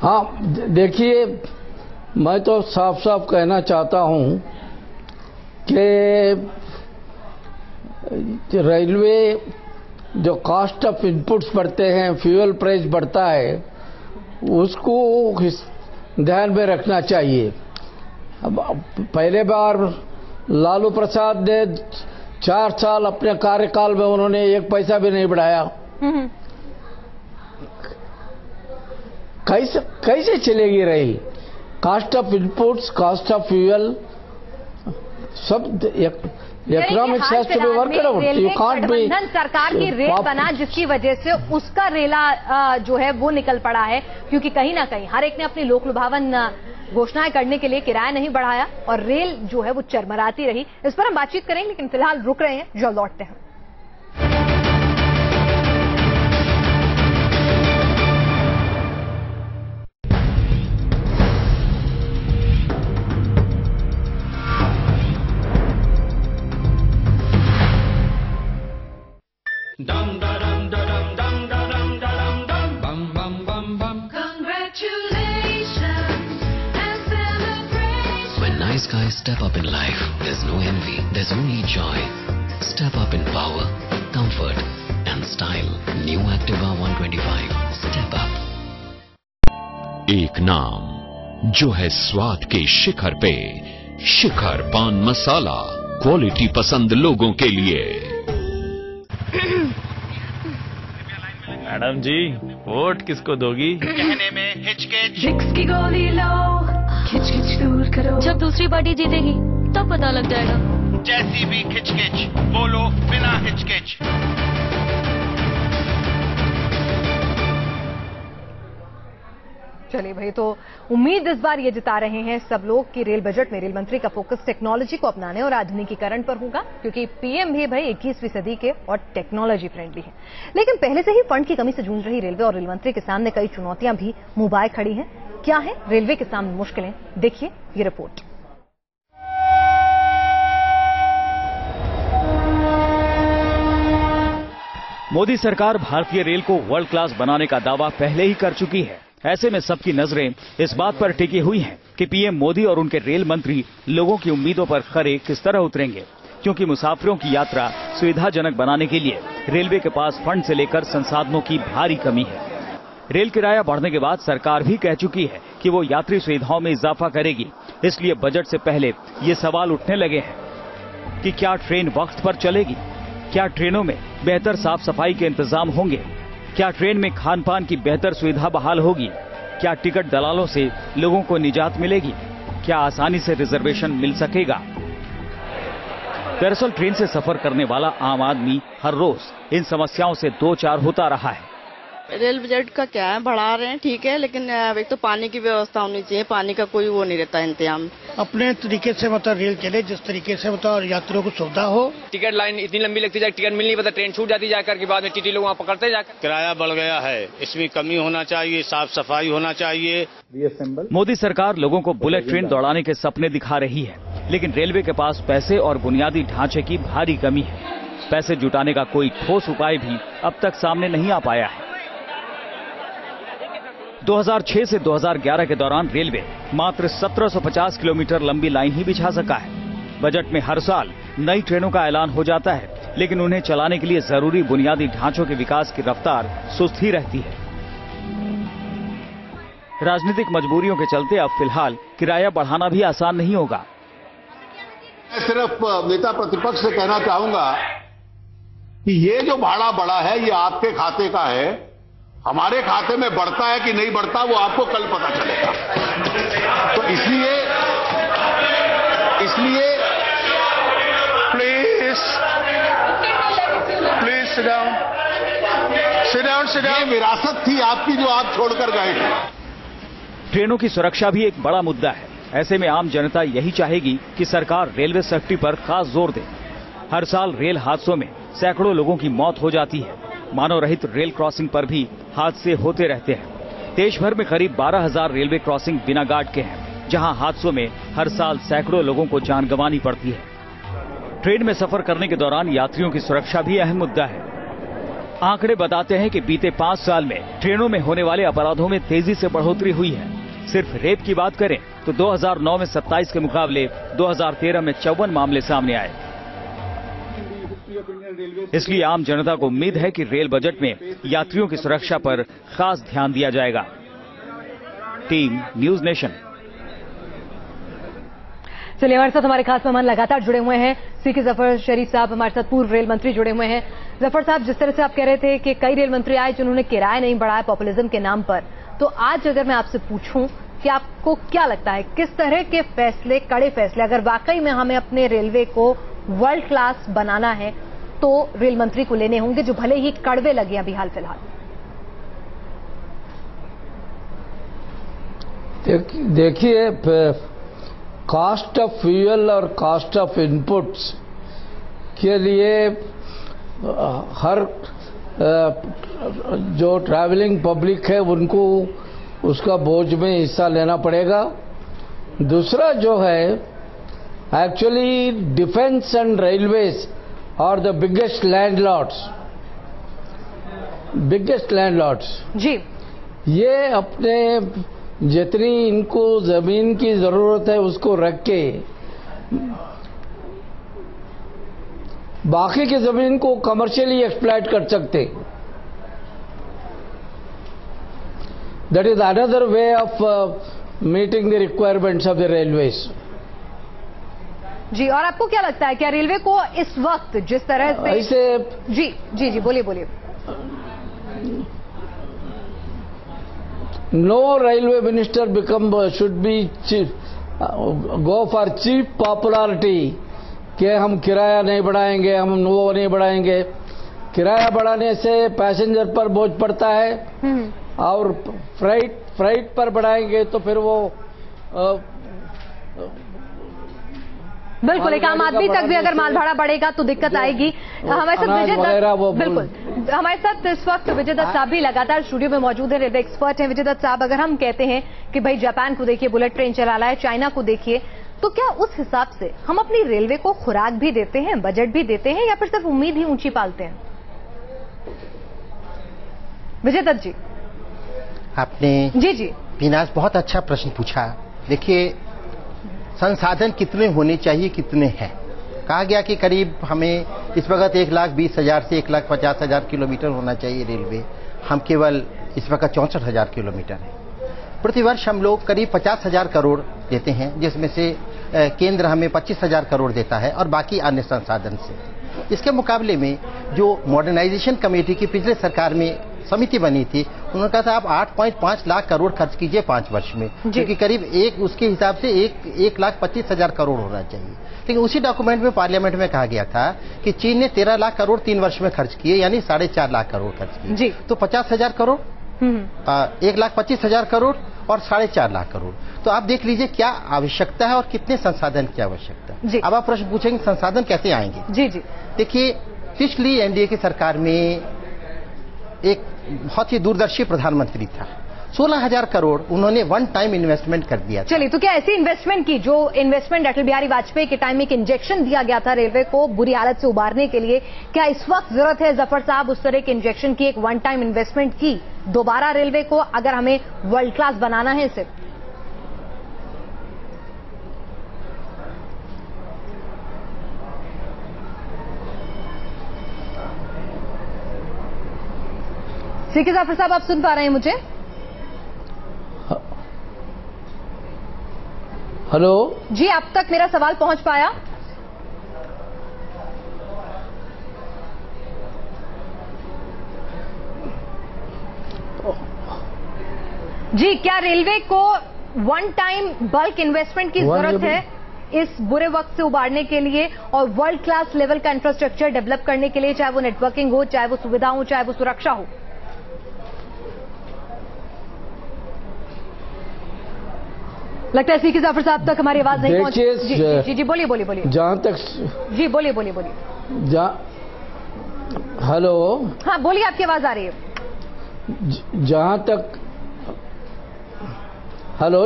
हाँ, देखिए, मैं तो साफ साफ कहना चाहता हूं कि रेलवे जो कॉस्ट ऑफ इनपुट्स बढ़ते हैं, फ्यूल प्राइस बढ़ता है, उसको ध्यान में रखना चाहिए। अब पहले बार लालू प्रसाद ने 4 साल अपने कार्यकाल में उन्होंने 1 पैसा भी नहीं बढ़ाया। कैसे चलेगी rail? Cost of inputs, cost of fuel, सब economics has to be worked out. You can't be सरकार की रेट बना जिसकी वजह से उसका रेला जो है वो निकल पड़ा है, क्योंकि कहीं ना कहीं हर एक ने अपनी लोक लुभावन घोषणाएं करने के लिए किराया नहीं बढ़ाया और रेल जो है वो चरमराती रही। इस पर हम बातचीत करेंगे, लेकिन फिलहाल रुक रहे हैं, जो लौटते हैं। Nice guys step up in life. There's no envy. There's only joy. Step up in power, comfort and style. New Activa 125. Step up. एक नाम जो है स्वाद के शिखर पे, शिखर पान मसाला, क्वालिटी पसंद लोगों के लिए। मैडम जी, वोट किसको दोगी? कहने में हिचकिच। विक्स की गोली लो, खिच खिच दूर करो। जब दूसरी पार्टी जीतेगी तब पता लग जाएगा। जैसी भी खिचकिच बोलो बिना हिचकिच। चलिए भाई, तो उम्मीद इस बार ये जता रहे हैं सब लोग कि रेल बजट में रेल मंत्री का फोकस टेक्नोलॉजी को अपनाने और आधुनिकीकरण पर होगा, क्योंकि पीएम भी भाई 21वीं सदी के और टेक्नोलॉजी फ्रेंडली है। लेकिन पहले से ही फंड की कमी से जूझ रही रेलवे और रेल मंत्री के सामने कई चुनौतियां भी मुंह खड़ी हैं। क्या है रेलवे के सामने मुश्किलें? देखिए ये रिपोर्ट। मोदी सरकार भारतीय रेल को वर्ल्ड क्लास बनाने का दावा पहले ही कर चुकी है। ऐसे में सबकी नजरें इस बात पर टिकी हुई हैं कि पीएम मोदी और उनके रेल मंत्री लोगों की उम्मीदों पर खरे किस तरह उतरेंगे, क्योंकि मुसाफिरों की यात्रा सुविधाजनक बनाने के लिए रेलवे के पास फंड से लेकर संसाधनों की भारी कमी है। रेल किराया बढ़ने के बाद सरकार भी कह चुकी है कि वो यात्री सुविधाओं में इजाफा करेगी। इसलिए बजट से पहले ये सवाल उठने लगे हैं कि क्या ट्रेन वक्त पर चलेगी, क्या ट्रेनों में बेहतर साफ सफाई के इंतजाम होंगे, क्या ट्रेन में खान पान की बेहतर सुविधा बहाल होगी, क्या टिकट दलालों से लोगों को निजात मिलेगी, क्या आसानी से रिजर्वेशन मिल सकेगा। दरअसल ट्रेन से सफर करने वाला आम आदमी हर रोज इन समस्याओं से दो चार होता रहा है। रेल बजट का क्या है, बढ़ा रहे हैं ठीक है, लेकिन एक तो पानी की व्यवस्था होनी चाहिए। पानी का कोई वो नहीं रहता इंतजाम। अपने तरीके से मतलब रेल चले, जिस तरीके से मतलब यात्रियों को सुविधा हो। टिकट लाइन इतनी लंबी लगती जाए, टिकट मिल नहीं पता, ट्रेन छूट जाती जाकर के बाद में टीटी लोग वहाँ पकड़ते जाकर। किराया बढ़ गया है, इसमें कमी होना चाहिए, साफ सफाई होना चाहिए। मोदी सरकार लोगों को बुलेट ट्रेन दौड़ाने के सपने दिखा रही है, लेकिन रेलवे के पास पैसे और बुनियादी ढांचे की भारी कमी है। पैसे जुटाने का कोई ठोस उपाय भी अब तक सामने नहीं आ पाया है। 2006 से 2011 के दौरान रेलवे मात्र 1750 किलोमीटर लंबी लाइन ही बिछा सका है। बजट में हर साल नई ट्रेनों का ऐलान हो जाता है, लेकिन उन्हें चलाने के लिए जरूरी बुनियादी ढांचों के विकास की रफ्तार सुस्त ही रहती है। राजनीतिक मजबूरियों के चलते अब फिलहाल किराया बढ़ाना भी आसान नहीं होगा। मैं सिर्फ नेता प्रतिपक्ष से कहना चाहूंगा कि ये जो भाड़ा बढ़ा है ये आपके खाते का है, हमारे खाते में बढ़ता है कि नहीं बढ़ता वो आपको कल पता चलेगा। तो इसलिए प्लीज सिट डाउन। विरासत थी आपकी जो आप छोड़कर गए थे। ट्रेनों की सुरक्षा भी एक बड़ा मुद्दा है। ऐसे में आम जनता यही चाहेगी कि सरकार रेलवे सेफ्टी पर खास जोर दे। हर साल रेल हादसों में सैकड़ों लोगों की मौत हो जाती है। मानव रहित रेल क्रॉसिंग पर भी हादसे होते रहते हैं। देश भर में करीब 12,000 रेलवे क्रॉसिंग बिना गार्ड के हैं, जहां हादसों में हर साल सैकड़ों लोगों को जान गंवानी पड़ती है। ट्रेन में सफर करने के दौरान यात्रियों की सुरक्षा भी अहम मुद्दा है। आंकड़े बताते हैं कि बीते 5 साल में ट्रेनों में होने वाले अपराधों में तेजी से बढ़ोतरी हुई है। सिर्फ रेप की बात करें तो 2009 में 27 के मुकाबले 2013 में 54 मामले सामने आए। इसलिए आम जनता को उम्मीद है कि रेल बजट में यात्रियों की सुरक्षा पर खास ध्यान दिया जाएगा। Team news nation. चलिए, हमारे साथ हमारे खास मेहमान लगातार जुड़े हुए हैं। सीके जफर शरीफ साहब हमारे साथ पूर्व रेल मंत्री जुड़े हुए हैं। जफर साहब, जिस तरह से आप कह रहे थे कि कई रेल मंत्री आए जिन्होंने किराया नहीं बढ़ाया पॉपुलिज्म के नाम पर, तो आज अगर मैं आपसे पूछूं कि आपको क्या लगता है किस तरह के फैसले, कड़े फैसले, अगर वाकई में हमें अपने रेलवे को वर्ल्ड क्लास बनाना है तो रेल मंत्री को लेने होंगे, जो भले ही कड़वे लगे अभी हाल फिलहाल? देखिए, कॉस्ट ऑफ फ्यूल और कॉस्ट ऑफ इनपुट्स के लिए हर जो ट्रैवलिंग पब्लिक है उनको उसका बोझ में हिस्सा लेना पड़ेगा। दूसरा जो है, actually defence and railways are the biggest landlords जी। ये अपने जितनी इनको जमीन की जरूरत है उसको रख के बाकी की जमीन को कमर्शियली एक्सप्लॉइट कर सकते। That is another way of meeting the requirements of the railways. जी, और आपको क्या लगता है, क्या रेलवे को इस वक्त जिस तरह से ऐसे जी बोलिए। No railway minister should be go for cheap popularity कि हम किराया नहीं बढ़ाएंगे, हम वो नहीं बढ़ाएंगे। किराया बढ़ाने से पैसेंजर पर बोझ पड़ता है और फ्राइट पर बढ़ाएंगे तो फिर वो बिल्कुल, एक आम आदमी तक भी अगर माल भाड़ा बढ़ेगा तो दिक्कत आएगी। हमारे साथ विजय दत्त, बिल्कुल हमारे साथ इस वक्त विजय दत्त साहब भी लगातार स्टूडियो में मौजूद है, रेलवे एक्सपर्ट हैं। विजय दत्त साहब, अगर हम कहते हैं कि भाई जापान को देखिए, बुलेट ट्रेन चला रहा है, चाइना को देखिए, तो क्या उस हिसाब से हम अपनी रेलवे को खुराक भी देते हैं, बजट भी देते हैं, या फिर सिर्फ उम्मीद ही ऊंची पालते हैं? विजय दत्त जी। आपने जी विनाश बहुत अच्छा प्रश्न पूछा। देखिए, संसाधन कितने होने चाहिए, कितने हैं। कहा गया कि करीब हमें इस वक्त 1,20,000 से 1,50,000 किलोमीटर होना चाहिए रेलवे। हम केवल इस वक्त 64,000 किलोमीटर है। प्रतिवर्ष हम लोग करीब 50,000 करोड़ देते हैं, जिसमें से केंद्र हमें 25,000 करोड़ देता है और बाकी अन्य संसाधन से। इसके मुकाबले में जो मॉडर्नाइजेशन कमेटी की पिछले सरकार में समिति बनी थी, उन्होंने कहा था आप 8.5 लाख करोड़ खर्च कीजिए 5 वर्ष में, क्योंकि करीब उसके हिसाब से 1,25,000 करोड़ होना चाहिए। लेकिन उसी डॉक्यूमेंट में पार्लियामेंट में कहा गया था कि चीन ने 13 लाख करोड़ 3 वर्ष में खर्च किए, यानी 4.5 लाख करोड़ खर्च किए। तो 50,000 करोड़, 1,25,000 करोड़ और 4.5 लाख करोड़। तो आप देख लीजिए क्या आवश्यकता है और कितने संसाधन की आवश्यकता है। अब आप प्रश्न पूछेंगे संसाधन कैसे आएंगे। जी देखिए, पिछली एनडीए की सरकार में एक बहुत ही दूरदर्शी प्रधानमंत्री था, 16,000 करोड़ उन्होंने वन टाइम इन्वेस्टमेंट कर दिया। चलिए, तो क्या ऐसी इन्वेस्टमेंट की जो इन्वेस्टमेंट अटल बिहारी वाजपेयी के टाइम में एक इंजेक्शन दिया गया था रेलवे को बुरी हालत से उबारने के लिए, क्या इस वक्त जरूरत है जफर साहब उस तरह के इंजेक्शन की, एक वन टाइम इन्वेस्टमेंट की दोबारा रेलवे को, अगर हमें वर्ल्ड क्लास बनाना है इसे? सीके जाफर साहब, आप सुन पा रहे हैं मुझे? हेलो जी, आप तक मेरा सवाल पहुंच पाया? जी, क्या रेलवे को वन टाइम बल्क इन्वेस्टमेंट की जरूरत है इस बुरे वक्त से उबारने के लिए और वर्ल्ड क्लास लेवल का इंफ्रास्ट्रक्चर डेवलप करने के लिए, चाहे वो नेटवर्किंग हो, चाहे वो सुविधा हो, चाहे वो सुरक्षा हो? लगता है सीके जाफर साहब तक हमारी आवाज नहीं पहुंची। जी बोलिए। जहां तक जी बोलिए। हेलो, हाँ बोलिए, आपकी आवाज आ रही है।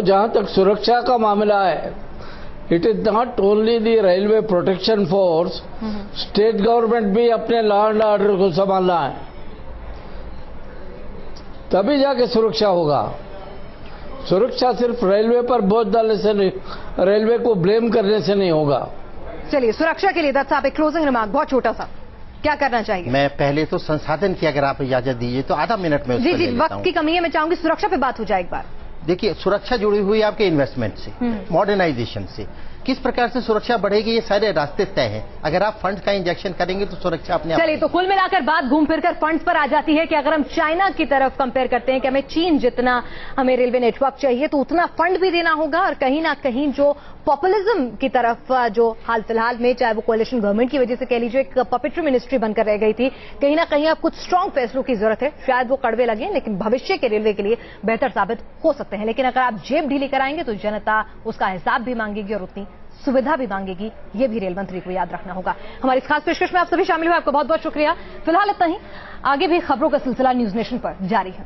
जहां तक सुरक्षा का मामला है, it is not only the railway protection force, state government भी अपने लॉ एंड ऑर्डर को संभालना है। तभी जाके सुरक्षा होगा। सुरक्षा सिर्फ रेलवे पर बोझ डालने से नहीं, रेलवे को ब्लेम करने से नहीं होगा। चलिए, सुरक्षा के लिए दत्त साहब एक क्लोजिंग रिमार्क बहुत छोटा सा, क्या करना चाहिए? मैं पहले तो संसाधन की अगर आप इजाजत दीजिए तो आधा मिनट में जी जी, वक्त की कमी है, मैं चाहूंगी सुरक्षा पे बात हो जाए एक बार। देखिए, सुरक्षा जुड़ी हुई है आपके इन्वेस्टमेंट से, मॉडर्नाइजेशन से। किस प्रकार से सुरक्षा बढ़ेगी, ये सारे रास्ते तय हैं। अगर आप फंड का इंजेक्शन करेंगे तो सुरक्षा अपने आप। चलिए, तो कुल मिलाकर बात घूम फिरकर फंड्स पर आ जाती है कि अगर हम चाइना की तरफ कंपेयर करते हैं कि हमें चीन जितना हमें रेलवे नेटवर्क चाहिए तो उतना फंड भी देना होगा, और कहीं ना कहीं जो पॉपुलिज्म की तरफ जो हाल फिलहाल में, चाहे वो कोalition गवर्नमेंट की वजह से कह लीजिए, एक पपेट्री मिनिस्ट्री बनकर रह गई थी, कहीं ना कहीं अब कुछ स्ट्रांग फैसलों की जरूरत है। शायद वो कड़वे लगे लेकिन भविष्य के रेलवे के लिए बेहतर साबित हो सकते हैं। लेकिन अगर आप जेब ढीली कराएंगे तो जनता उसका हिसाब भी मांगेगी और उतनी सुविधा भी मांगेगी। ये भी रेल मंत्री को याद रखना होगा। हमारी इस खास पेशकश में आप सभी शामिल हुए, आपका बहुत बहुत शुक्रिया। फिलहाल इतना ही, आगे भी खबरों का सिलसिला न्यूज नेशन पर जारी है।